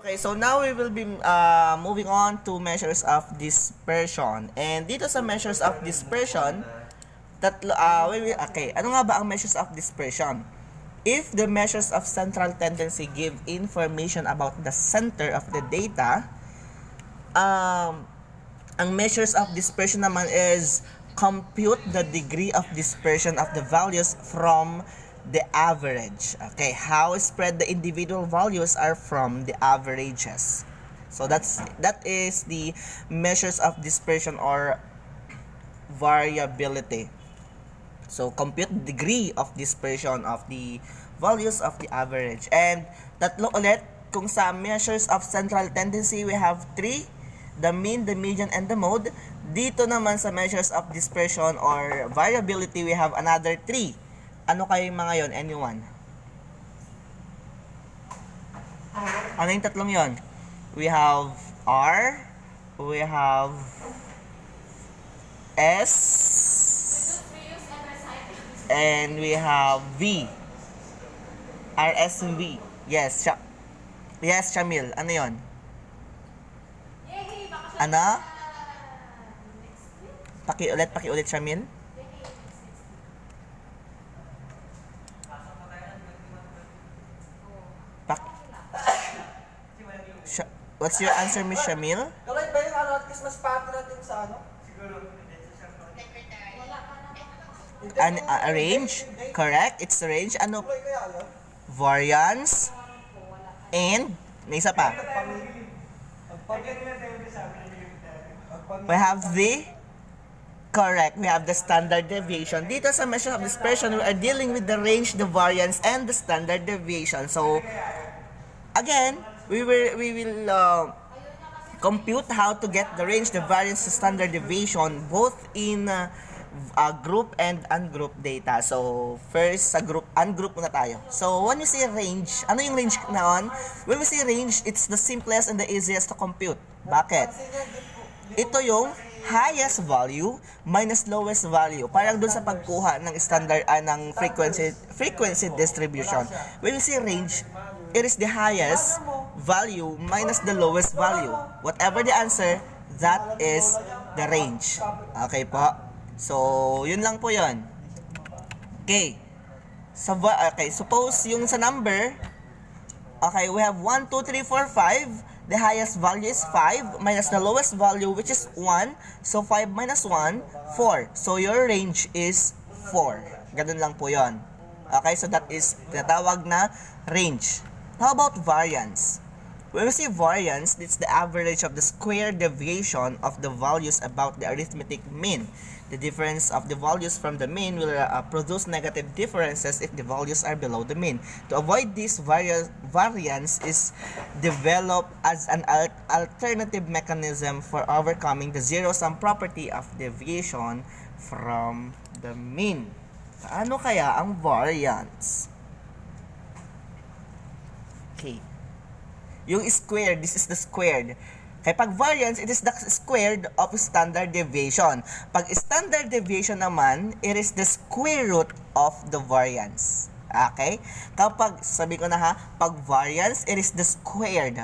Okay, so now we will be moving on to measures of dispersion. And dito sa measures of dispersion, ano nga ba ang measures of dispersion? If the measures of central tendency give information about the center of the data, ang measures of dispersion naman is compute the degree of dispersion of the values from the average. Okay, how spread the individual values are from the averages. So that is the measures of dispersion or variability. So compute the degree of dispersion of the values of the average. And tatlo ulit, kung sa measures of central tendency we have 3, the mean, the median, and the mode. Dito naman sa measures of dispersion or variability we have another 3. Ano kayo mga yon? Anyone? Ano yung tatlong yon? We have R, we have S, and we have V. R, S, and V. Yes, yes, Shamil. Ano yon? Ano? Pakiulit, Shamil. What's your answer, Miss Shamil? Kalay ba yung Christmas party natin sa ano? Siguro. Range? Correct. It's range. Ano? Variance. And? May isa pa. We have the? Correct. We have the standard deviation. Dito sa measure of dispersion, we are dealing with the range, the variance, and the standard deviation. So, again, we will compute how to get the range, the variance, the standard deviation both in group and ungroup data. So first sa ungroup muna tayo. So when we say range, ano yung range naon? When we say range, it's the simplest and the easiest to compute. Bakit? Ito yung highest value minus lowest value. Parang dun sa pagkuha ng standard ng frequency distribution. When we say range, it is the highest value minus the lowest value. Whatever the answer, that is the range. Okay po? So, yun lang po yun. Okay. Okay, suppose yung sa number, okay, we have 1, 2, 3, 4, 5. The highest value is 5 minus the lowest value which is 1. So, 5 minus 1, 4. So, your range is 4. Ganun lang po yun. Okay, so that is tinatawag na range. How about variance? When we say variance, it's the average of the square deviation of the values about the arithmetic mean. The difference of the values from the mean will produce negative differences if the values are below the mean. To avoid this, variance is developed as an alternative mechanism for overcoming the zero-sum property of deviation from the mean. Ano kaya ang variance? Okay. Yung squared, this is the squared. Kaya pag variance, it is the squared of standard deviation. Pag standard deviation naman, it is the square root of the variance. Okay? Kapag, sabi ko na ha, pag variance, it is the squared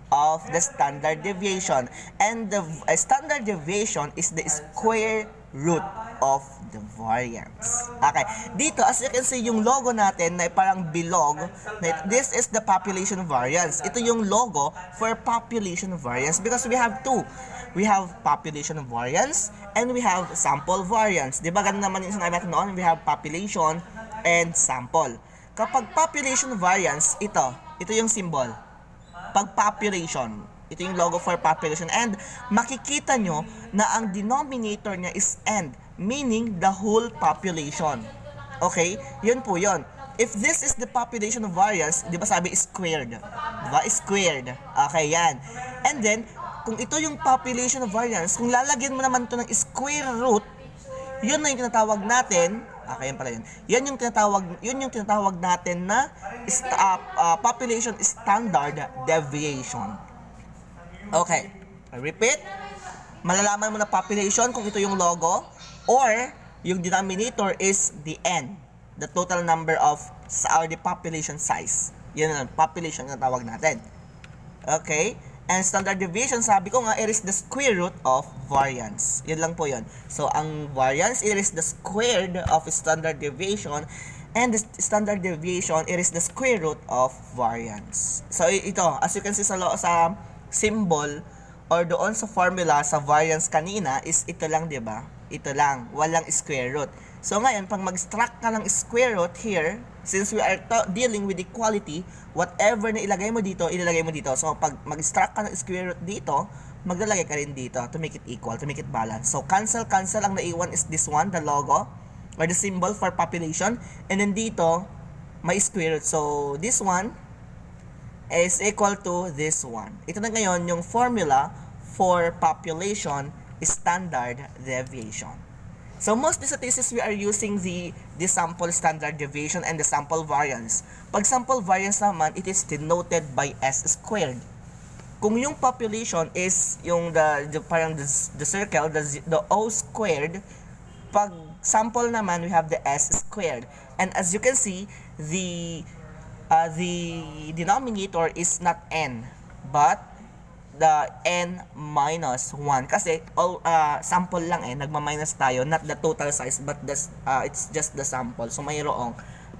of the standard deviation. And the standard deviation is the square root of the variance. Okay. Dito, as you can see, yung logo natin na parang bilog, this is the population variance. Ito yung logo for population variance because we have two. We have population variance and we have sample variance. Diba ganun naman yung sinabi natin noon? We have population and sample. Kapag population variance, ito yung symbol. Pag population, ito yung logo for population. And makikita nyo na ang denominator niya is n, meaning the whole population. Okay? Yun po yun. If this is the population variance, di ba sabi squared? Diba? Squared. Okay, yan. And then, kung ito yung population variance, kung lalagyan mo naman ito ng square root, yun na yung tinatawag natin, okay, yan pala yun. Yun yung tinatawag natin na population standard deviation. Okay, I repeat. Malalaman mo na population kung ito yung logo or yung denominator is the n, the total number of or the population size. Yan ang population na tawag natin. Okay? And standard deviation, sabi ko nga, it is the square root of variance. Yun lang po yun. So, ang variance, it is the squared of standard deviation. And the standard deviation, it is the square root of variance. So, ito, as you can see sa symbol, or doon sa formula sa variance kanina, is ito lang, di ba? Ito lang. Walang square root. So, ngayon, pag mag-extract ka ng square root here, since we are dealing with equality, whatever na ilagay mo dito, ilalagay mo dito. So, pag mag-extract ka ng square root dito, maglalagay ka rin dito to make it equal, to make it balance. So, cancel. Ang naiwan is this one, the logo, or the symbol for population. And then dito, may square root. So, this one is equal to this one. Ito na ngayon yung formula for population standard deviation. So, most of the thesis, we are using the sample standard deviation and the sample variance. Pag sample variance naman, it is denoted by S squared. Kung yung population is yung parang the circle, the O squared, pag sample naman, we have the S squared. And as you can see, the denominator is not N, but the N minus 1. Kasi all sample lang nagma-minus tayo, not the total size, but it's just the sample. So mayroong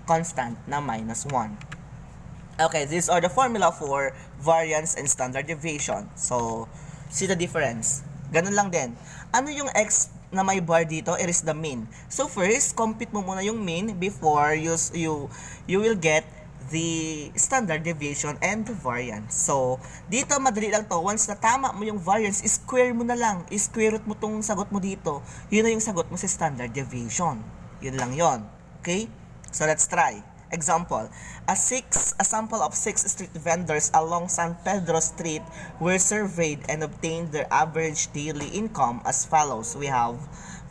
constant na minus 1. Okay, these are the formula for variance and standard deviation. So, see the difference. Ganun lang din. Ano yung X na may bar dito? It is the mean. So first, compute mo muna yung mean before you will get the standard deviation and the variance. So, dito madali lang to. Once na tama mo yung variance, square mo na lang. Square root mo tong sagot mo dito. Yun na yung sagot mo sa standard deviation. Yun lang yon. Okay? So, let's try. Example, a sample of 6 street vendors along San Pedro Street were surveyed and obtained their average daily income as follows. We have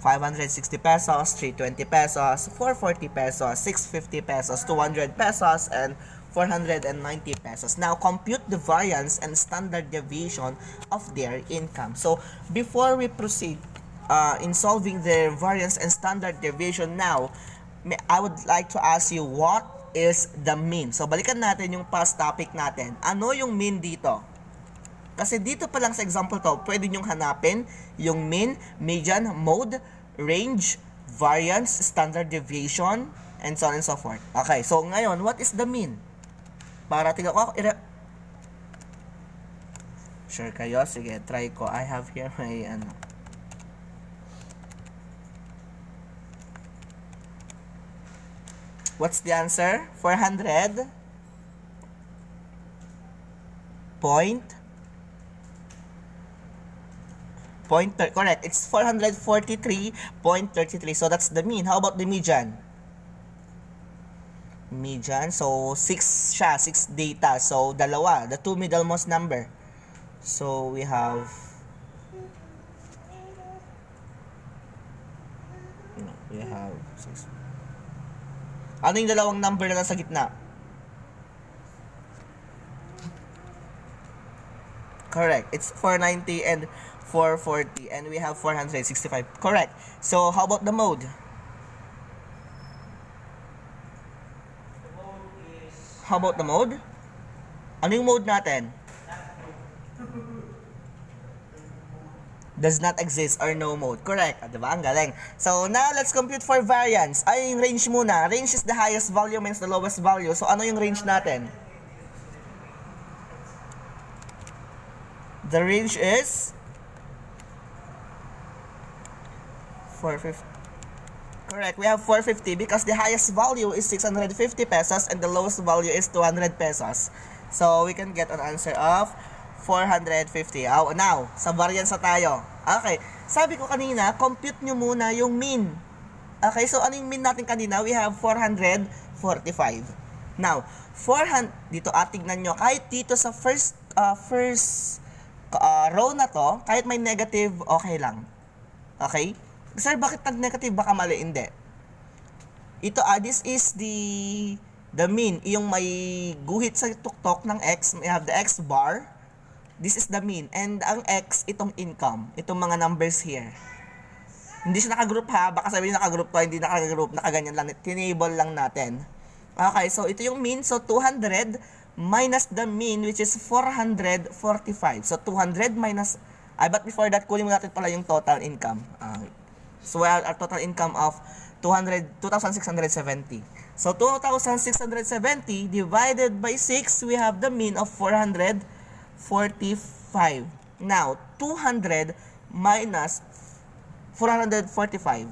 560 pesos, 320 pesos, 440 pesos, 650 pesos, 200 pesos, and 490 pesos. Now, compute the variance and standard deviation of their income. So, before we proceed in solving the variance and standard deviation now, I would like to ask you, what is the mean? So, balikan natin yung past topic natin. Ano yung mean dito? Kasi dito pa lang sa example to, pwede nyong hanapin yung mean, median, mode, range, variance, standard deviation, and so on and so forth. Okay, so ngayon, what is the mean? Para tingnan ko, sure kayo? Sige, try ko. I have here my, What's the answer? 400 correct. It's 443.33. So that's the mean. How about the median? Median. So 6 siya, 6 data. So dalawa, the two middlemost number. So we have six. Ano yung dalawang number na nasa gitna? Correct. It's 490 and 440, and we have 465. Correct. So, how about the mode? How about the mode? Ano yung mode natin? Does not exist or no mode. Correct. Diba? Ang galing. So, now, let's compute for variance. Ay, yung range muna. Range is the highest value minus the lowest value. So, ano yung range natin? The range is 450. Correct. We have 450 because the highest value is 650 pesos and the lowest value is 200 pesos. So, we can get an answer of 450. Now, sa variance na tayo. Okay. Sabi ko kanina, compute nyo muna yung mean. Okay, so ano yung mean natin kanina? We have 445. Now, 400, dito tignan nyo, kahit dito sa first row na to, kahit may negative, okay lang. Okay? Sir, bakit nag-negative? Baka mali, hindi. Ito, this is the mean. Yung may guhit sa tuktok ng X, we have the X bar. This is the mean. And ang X, itong income. Itong mga numbers here. Hindi siya nakagroup ha. Baka sabihin nakagroup to, hindi nakagroup. Nakaganyan lang. Tinable lang natin. Okay, so ito yung mean. So, 200 minus the mean, which is 445. So, 200 minus, but before that, kunin mo natin pala yung total income. So, we have our total income of 2,670. So, 2,670 divided by 6, we have the mean of 445. Now, 200 minus 445.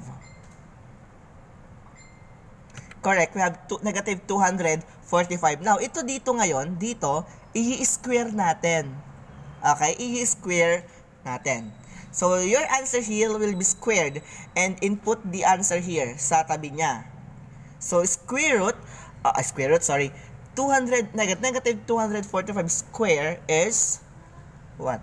Correct, we have negative 245. Now, ito dito ngayon, dito, i-square natin. Okay, i-square natin. So, your answer here will be squared and input the answer here sa tabi niya. So, square root, 200, negative 245 square is what?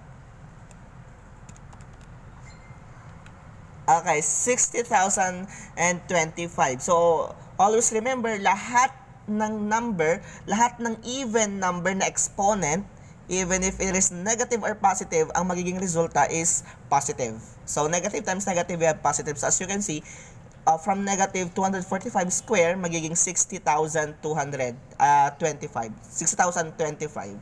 Okay, 60,025. So, always remember, lahat ng number, lahat ng even number na exponent, even if it is negative or positive, ang magiging resulta is positive. So, negative times negative, we have positive. So, as you can see, from negative 245 square, magiging 60,025. 60,025.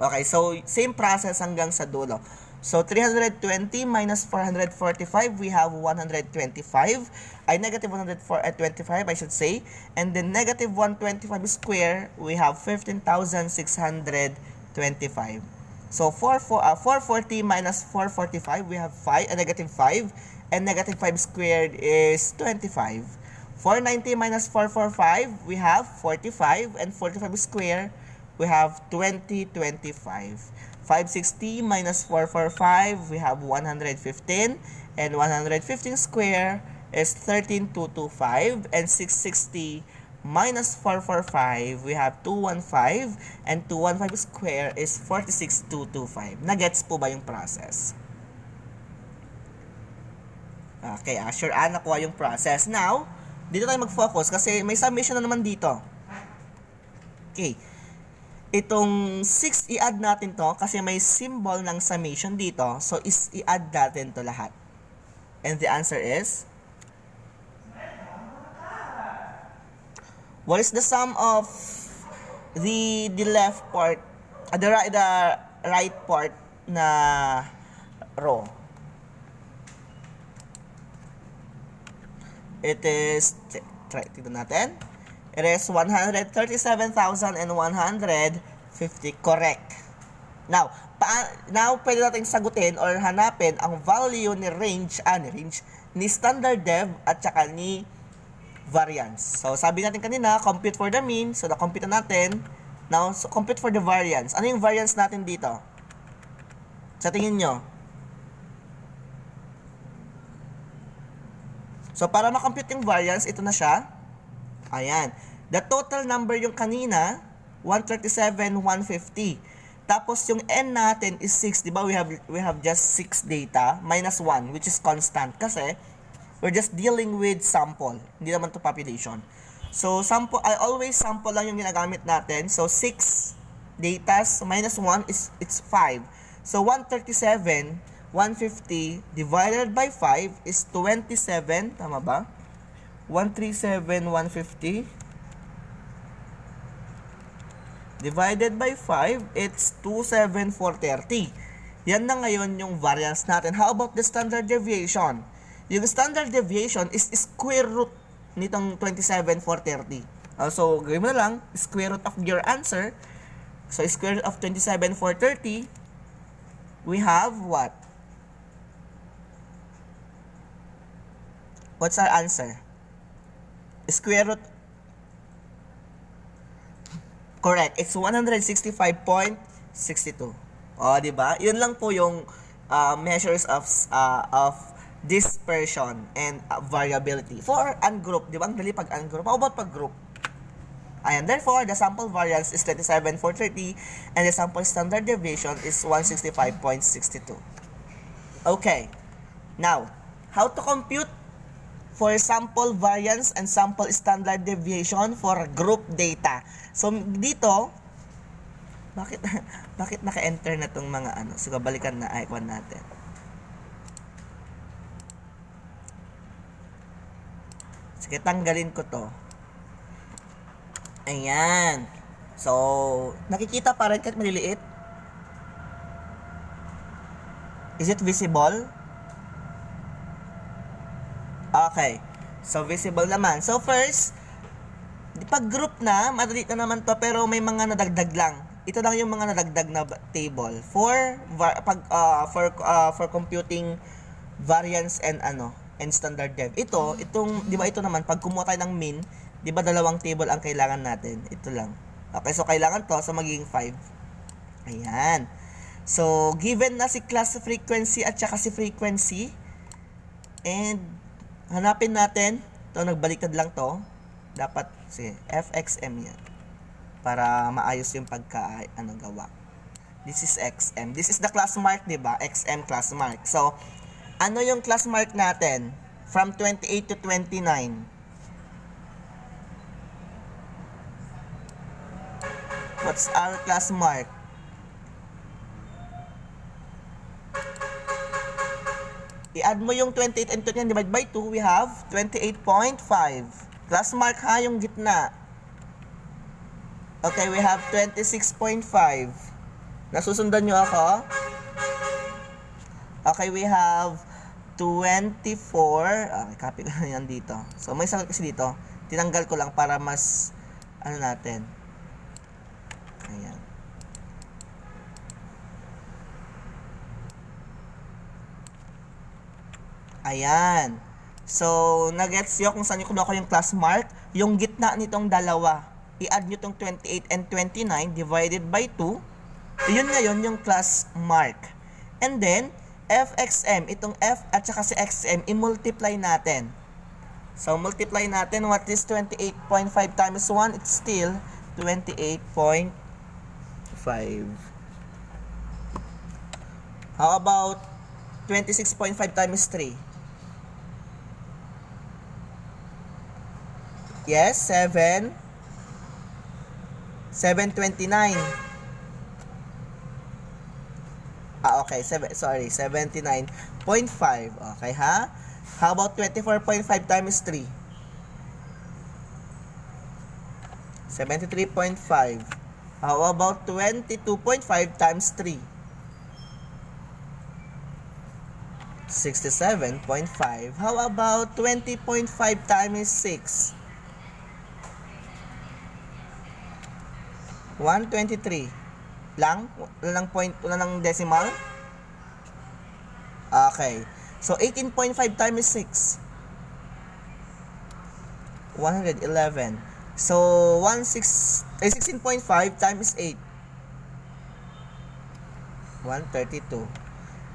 Okay, so, same process hanggang sa dulo. So, 320 minus 445, we have 125. Negative 125, I should say. And then, negative 125 square, we have 15,625. So, 440 minus 445, we have negative 5. And negative 5 squared is 25. 490 minus 445, we have 45. And 45 square, we have 2025. 560 minus 445, we have 115. And 115 square is 13,225. And 660 minus 445, we have 215. And 215 square is 46,225. Nagets po ba yung process? Okay, sure, nakuha yung process. Now, dito tayo mag-focus kasi may summation na naman dito. Okay. Itong 6, i-add natin to kasi may symbol ng summation dito. So, i-add natin to lahat. And the answer is? What is the sum of the left part, the right part na row? It is, tignan natin. It is 137,150. Correct. Now, pwede natin sagutin or hanapin ang value ni range, ni standard dev at saka ni variance. So, sabi natin kanina, compute for the mean. So, na-compute na natin. Now, so, compute for the variance. Ano yung variance natin dito? Sa tingin nyo? So, para ma-compute yung variance, ito na siya. Ayan. The total number yung kanina, 137,150. Tapos, yung n natin is 6. Diba? We have just 6 data minus 1, which is constant. Kasi, we're just dealing with sample. Hindi naman to population. So, always sample lang yung ginagamit natin. So, 6 datas minus 1 is it's 5. So, 137,150 divided by 5 is 27. Tama ba? 137,150 divided by 5, it's 27,430. Yan na ngayon yung variance natin. How about the standard deviation? Yung standard deviation is square root nitong 27,430. So, gawin mo na lang, square root of your answer. So, square root of 27,430, we have what? What's our answer? Square root. Correct. It's 165.62. Di ba? Yun lang po yung measures of dispersion and variability for ungroup. Di ba? Ang dali pag ungroup. How about pag group? Ayan. Therefore, the sample variance is 27,430 and the sample standard deviation is 165.62. Okay. Now, how to compute for sample variance and sample standard deviation for group data. So, dito, bakit naka-enter na tong mga ano? So, balikan na icon natin. Sige, tanggalin ko to. Ayan. So, nakikita pa rin kahit maliliit? Is it visible? Okay. So, visible naman. So, first, pag group na, madali na naman to, pero may mga nadagdag lang. Ito lang yung mga nadagdag na table for computing variance and standard dev. Itong 'di ba ito naman pag kumuha tayo ng mean, 'di ba dalawang table ang kailangan natin? Ito lang. Okay, so kailangan to so magiging 5. Ayan. So, given na si class frequency at saka si frequency, and hanapin natin, to nagbaliktad lang to. Dapat si FXM yan para maayos yung gawa. This is XM. This is the class mark, 'di ba? XM class mark. So, ano yung class mark natin from 28 to 29? What's our class mark? I-add mo yung 28 and 29 divided by 2, we have 28.5. Class mark ha, yung gitna. Okay, we have 26.5. Nasusundan nyo ako? Okay, we have 24. Okay, copy ko na yan dito. So, may sagot kasi dito. Tinanggal ko lang para mas, natin. Ayan. Ayan. So, nagets nyo kung saan nyo kuha ko yung class mark. Yung gitna nitong dalawa. I-add nyo tong 28 and 29 divided by 2. Yun ngayon yung class mark. And then, FXM, itong F at saka si XM, i-multiply natin. So, multiply natin. What is 28.5 times 1? It's still 28.5. How about 26.5 times 3? Yes, 7. 729. Okay, 79.5. Okay, ha? How about 24.5 times 3? 73.5. How about 22.5 times 3? 67.5. How about 20.5 times 6? 123. Lang? Wala ng point, wala ng decimal? Okay. So, 18.5 times 6. 111. So, 16.5 times 8. 132.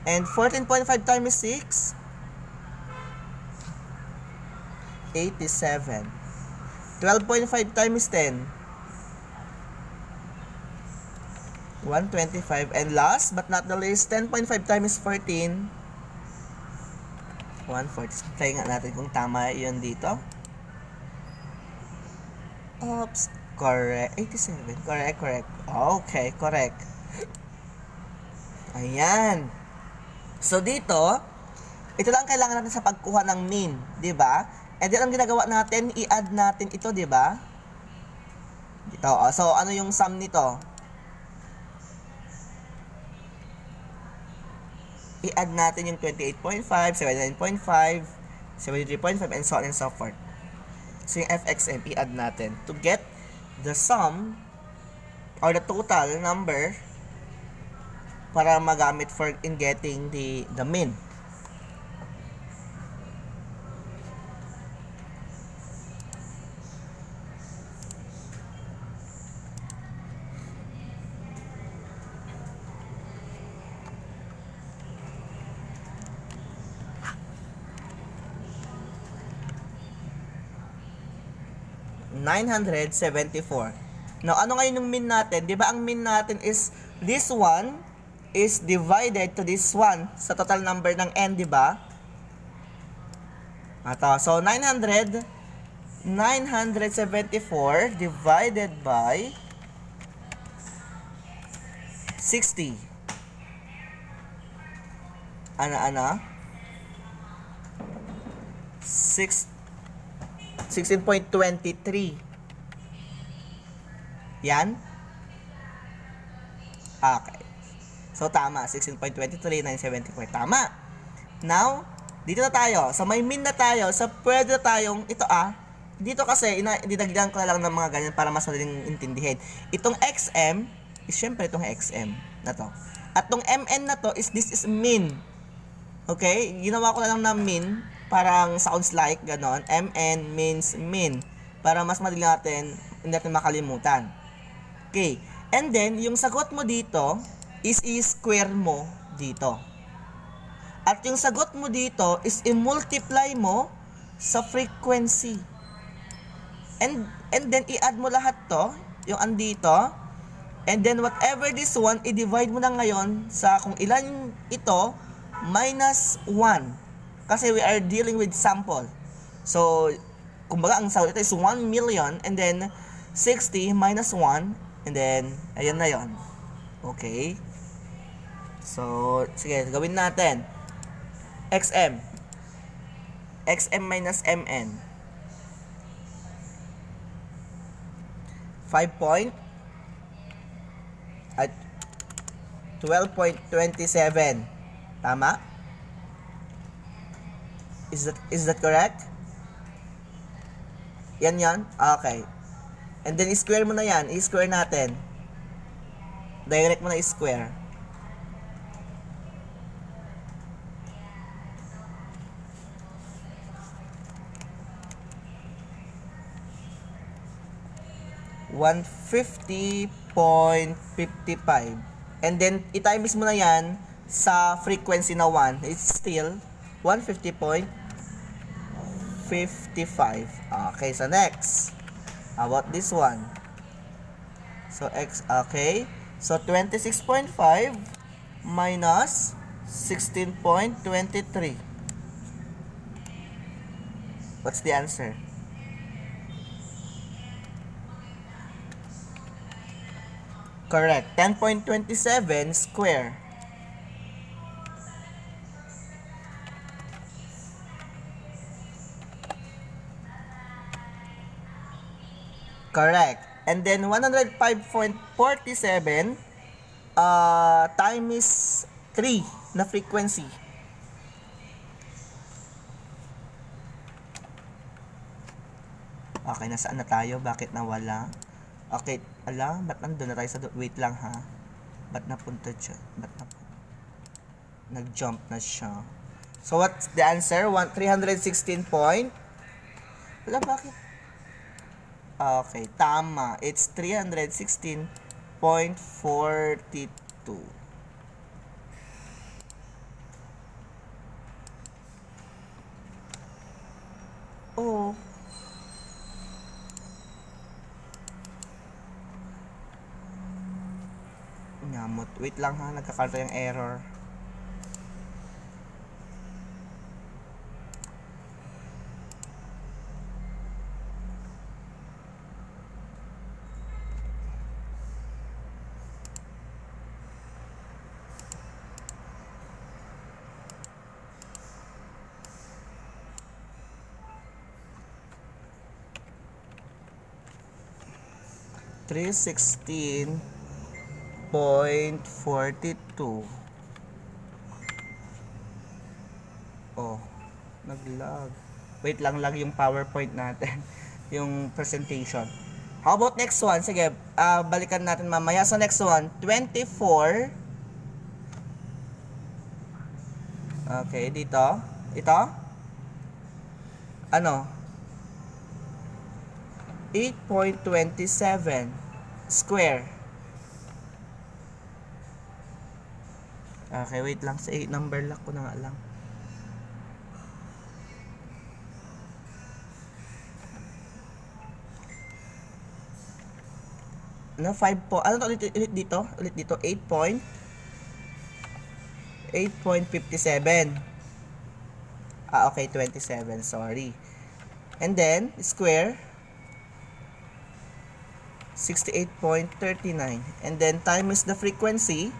And 14.5 times 6. 87. 12.5 times 10. 125. And last but not the least, 10.5 times 14. 140. Try nga natin kung tama yun dito. Oops. Correct. 87. Correct. Okay, correct. Ayan. So dito, ito lang kailangan natin sa pagkuha ng mean, 'di ba? And then ang ginagawa natin, i-add natin ito, 'di ba? Dito. So ano yung sum nito? I-add natin yung 28.5, 79.5, 73.5, and so on and so forth. So yung FXM, i-add natin to get the sum or the total number para magamit for in getting the mean. $974. Now, ano ngayon yung mean natin? Di ba ang mean natin is this one is divided to this one sa total number ng n, di ba? So, 974 divided by 60. Ano? 16.23. Yan. Okay. So, tama. 16.23, 974. Tama. Now, dito na tayo. Sa may mean na tayo. Sa pwede tayong, ito dito kasi, dinagdagan ko na lang ng mga ganyan para mas madaling intindihin. Itong XM, is syempre itong XM na to. At itong MN na to, this is mean. Okay? Ginawa ko na lang na mean. Parang sounds like, ganon. MN means mean. Para mas madali natin, hindi natin makalimutan. Okay. And then, yung sagot mo dito, is i-square mo dito. At yung sagot mo dito is i-multiply mo sa frequency. And then i-add mo lahat to, yung andito. And then whatever this one, i-divide mo na ngayon sa kung ilan ito minus 1. Kasi we are dealing with sample. So, kumbaga ang sagot ito is 1 million and then 60 minus 1 and then ayan na yon. Okay? So, sige, gawin natin. XM minus MN. 12.27. Tama? Is that correct? Yan. Okay. And then, i-square mo na yan. I-square natin. Direct mo na i-square. $150.55. And then, i-times mo na yan sa frequency na 1. It's still 150.55. Okay, so next. How about this one? So, okay. So, 26.5 minus 16.23. What's the answer? Correct. 10.27 square. Correct. And then 105.47 times 3 na frequency. Okay, nasaan na tayo? Bakit nawala? Okay, ba't nandun na tayo sa wait lang ha? Ba't napunta siya? Nag-jump na siya. So, what's the answer? 316 point? Bakit? Okay, tama. It's 316.42. Oh. Nyamot. Wait lang ha, nagkakalta yung error. $316.42. Oh, nag-lag. Wait lang yung PowerPoint natin. Yung presentation. How about next one? Sige, balikan natin mamaya. So next one, 24. Okay, dito. Ito? Ano? 8.27 square. Okay, wait lang. Sa 8 number lock ko na nga lang. Ano, 5 po. Ano to ulit dito? Ulit dito, 8.57. Okay, 27. Sorry. And then, square. 68.39. And then, times the frequency.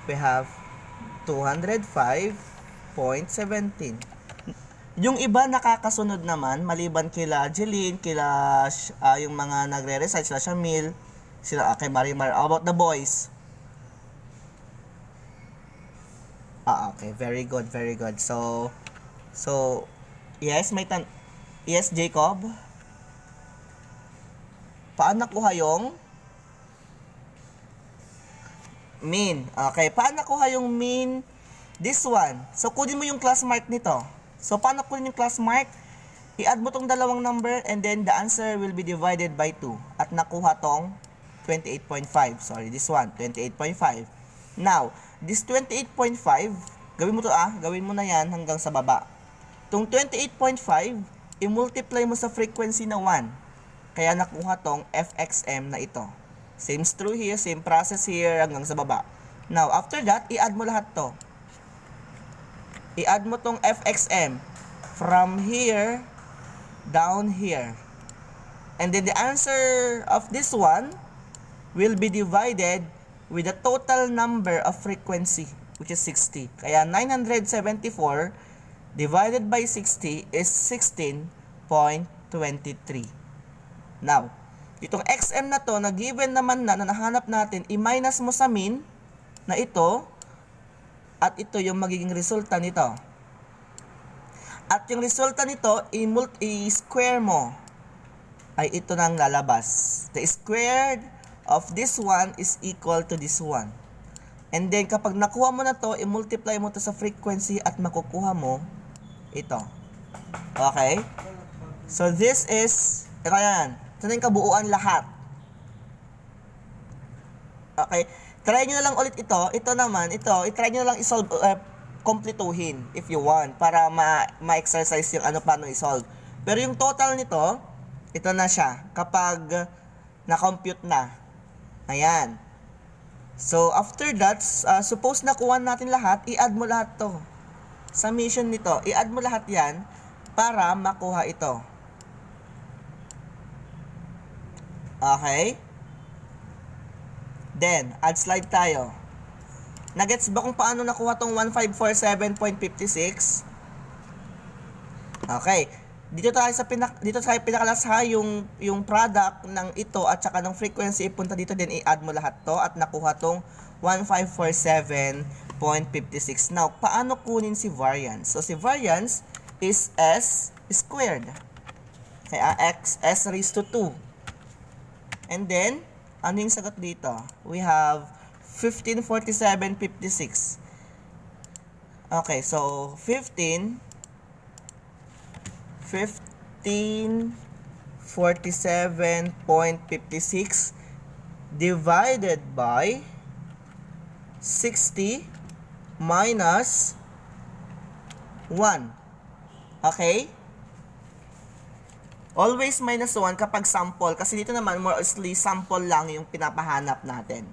We have 205.17. Yung iba nakakasunod naman, maliban kila Jeline, kila yung mga nagre-recite, sila Shamil, Sila, okay, Marimar. How about the boys? Okay, very good, very good. So, yes, yes, Jacob? Paano nakuha yung mean? Okay, paano nakuha yung mean? This one. So, kunin mo yung class mark nito. So, paano kunin yung class mark? I-add mo tong dalawang number and then the answer will be divided by 2. At nakuha tong 28.5. Sorry, this one, 28.5. Now, this 28.5, gawin mo to gawin mo na yan hanggang sa baba. Tong 28.5, i-multiply mo sa frequency na 1. Kaya nakuha tong FXM na ito. Same true here, same process here hanggang sa baba. Now, after that, i-add mo lahat to. I-add mo tong FXM from here down here. And then the answer of this one will be divided with the total number of frequency, which is 60. Kaya 974 divided by 60 is 16.23. Now, itong XM na to, na given naman na nahanap natin, i-minus mo sa mean na ito, at ito yung magiging resulta nito. At yung resulta nito, i-square mo, ay ito nang lalabas. The squared of this one is equal to this one. And then, kapag nakuha mo na to, i-multiply mo to sa frequency at makukuha mo ito. Okay? So, this is, ito yan. Ito na yung kabuuan lahat. Okay? Try nyo na lang ulit ito. Ito naman, i-try nyo na lang i-solve, kompletuhin if you want, para ma-exercise yung paano i-solve. Pero yung total nito, ito na siya. Kapag na-compute na. Ayan. So, after that, suppose nakuha natin lahat, i-add mo lahat to. Summation nito, i-add mo lahat yan para makuha ito. Okay? Then, add slide tayo. Nagets ba kung paano nakuha tong 1547.56? Okay. Dito tayo sa pinakalas yung product ng ito at saka ng frequency, ipunta dito, then i-add mo lahat to at nakuha tong 1547.56. Now, paano kunin si variance? So, si variance is S squared. Kaya S raised to 2. And then, ano yung sagot dito? We have 1547.56. Okay, so 1547.56 divided by 60 minus 1. Okay? Always minus 1 kapag sample. Kasi dito naman, more or less sample lang yung pinapahanap natin.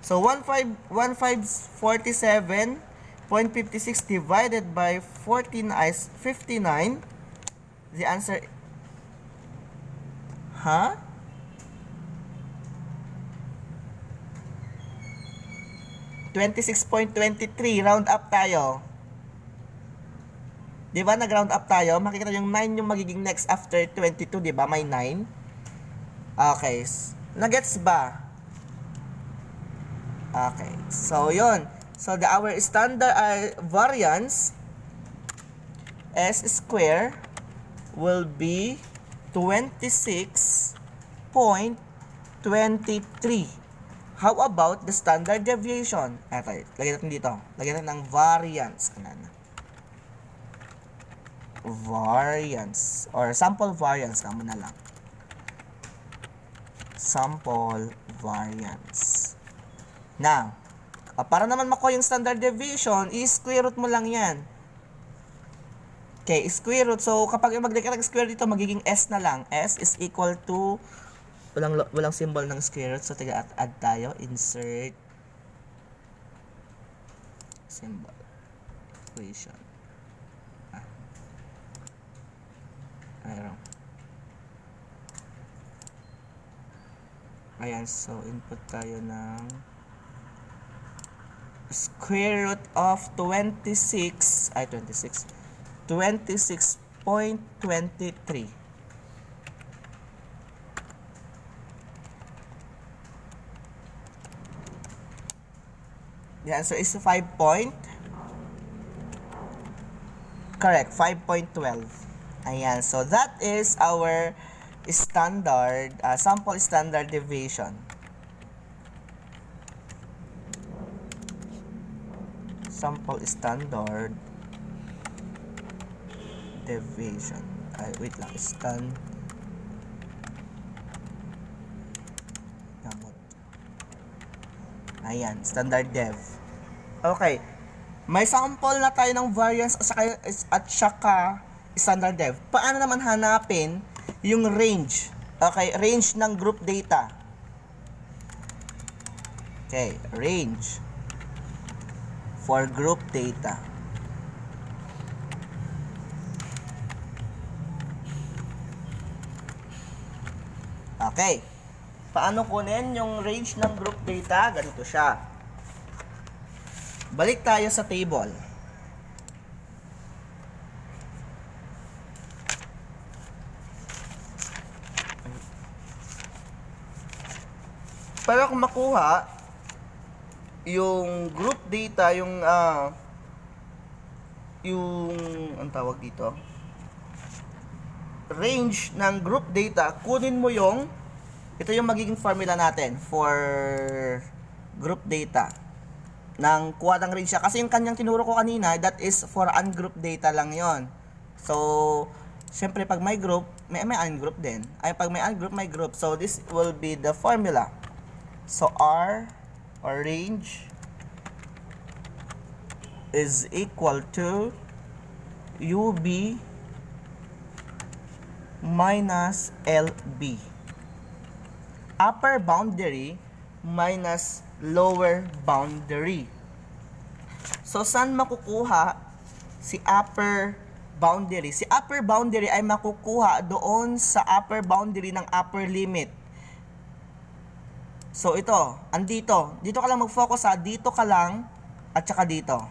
So, 1547.56 divided by 14 is 59. The answer... 26.23. Round up tayo. Diba, nag-round up tayo? Makikita yung 9 yung magiging next after 22, diba? May 9. Okay. Nagets ba? Okay. So, yun. So, our standard variance S square will be 26.23. How about the standard deviation? Okay. Lagyan natin dito. Lagyan natin ng variance. Variance or sample variance ka muna lang. Sample variance. Now, para naman makuha yung standard deviation, i-square root mo lang yan. Okay, square root. So, kapag mag-declare ng square dito, magiging S na lang. S is equal to, walang symbol ng square root. So, add tayo. Insert symbol. Equation. Ayan, so input tayo ng square root of 26.23. The answer is 5 correct, 5.12. Ayan, so that is our standard, sample standard deviation. Sample standard deviation. Ay, wait lang, ayan, standard dev. Okay. May sample na tayo ng variance at saka standard dev. Paano naman hanapin yung range? Okay, range ng group data. Okay, range for group data. Okay. Paano kunin yung range ng group data? Ganito siya. Balik tayo sa table. Para kung makuha yung group data, yung ang tawag dito, range ng group data, kunin mo yung ito yung magiging formula natin for group data. Nang kuha ng range siya. Kasi yung kanyang tinuro ko kanina, that is for ungrouped data lang yon. So, syempre pag may group, may ungroup din. Ay, pag may ungroup, may group. So, this will be the formula. So, R or range is equal to UB minus LB. Upper boundary minus lower boundary. So, saan makukuha si upper boundary? Si upper boundary ay makukuha doon sa upper boundary ng upper limit. So, ito, andito. Dito ka lang mag-focus ha. Dito ka lang at saka dito.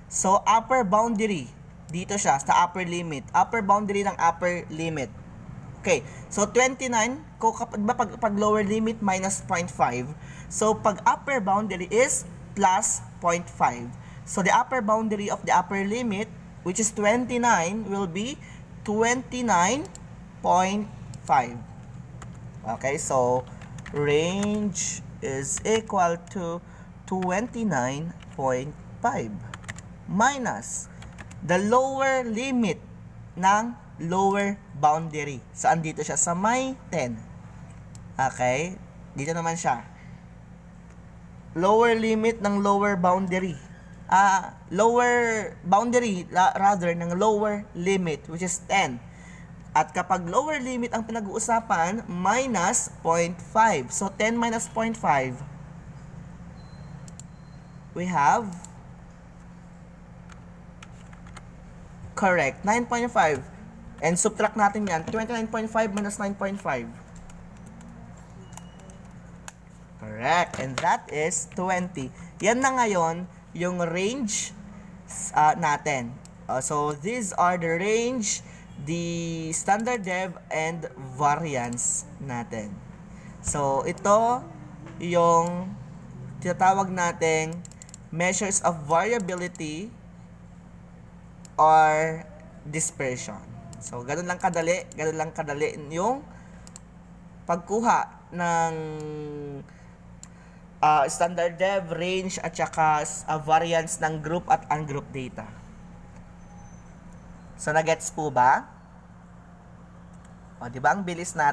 So, upper boundary. Dito siya, sa upper limit. Upper boundary ng upper limit. Okay, so 29, pag lower limit, minus 0.5. So, pag upper boundary is plus 0.5. So, the upper boundary of the upper limit, which is 29, will be 29.5. Okay, so, range is equal to 29.5 minus the lower limit ng lower boundary. Saan dito siya? Sa may 10. Okay? Dito naman siya. Lower limit ng lower boundary. Lower boundary, rather, ng lower limit, which is 10. At kapag lower limit ang pinag-uusapan, minus 0.5. So, 10 minus 0.5, we have, correct, 9.5. And subtract natin yan, 29.5 minus 9.5. Correct. And that is 20. Yan na ngayon yung range natin. So, these are the range, the standard dev, and variance natin. So, ito yung tinatawag nating measures of variability or dispersion. So, ganun lang kadali yung pagkuha ng standard dev, range, at saka variance ng group at ungroup data. So, nagets po ba? O, di ba ang bilis natin?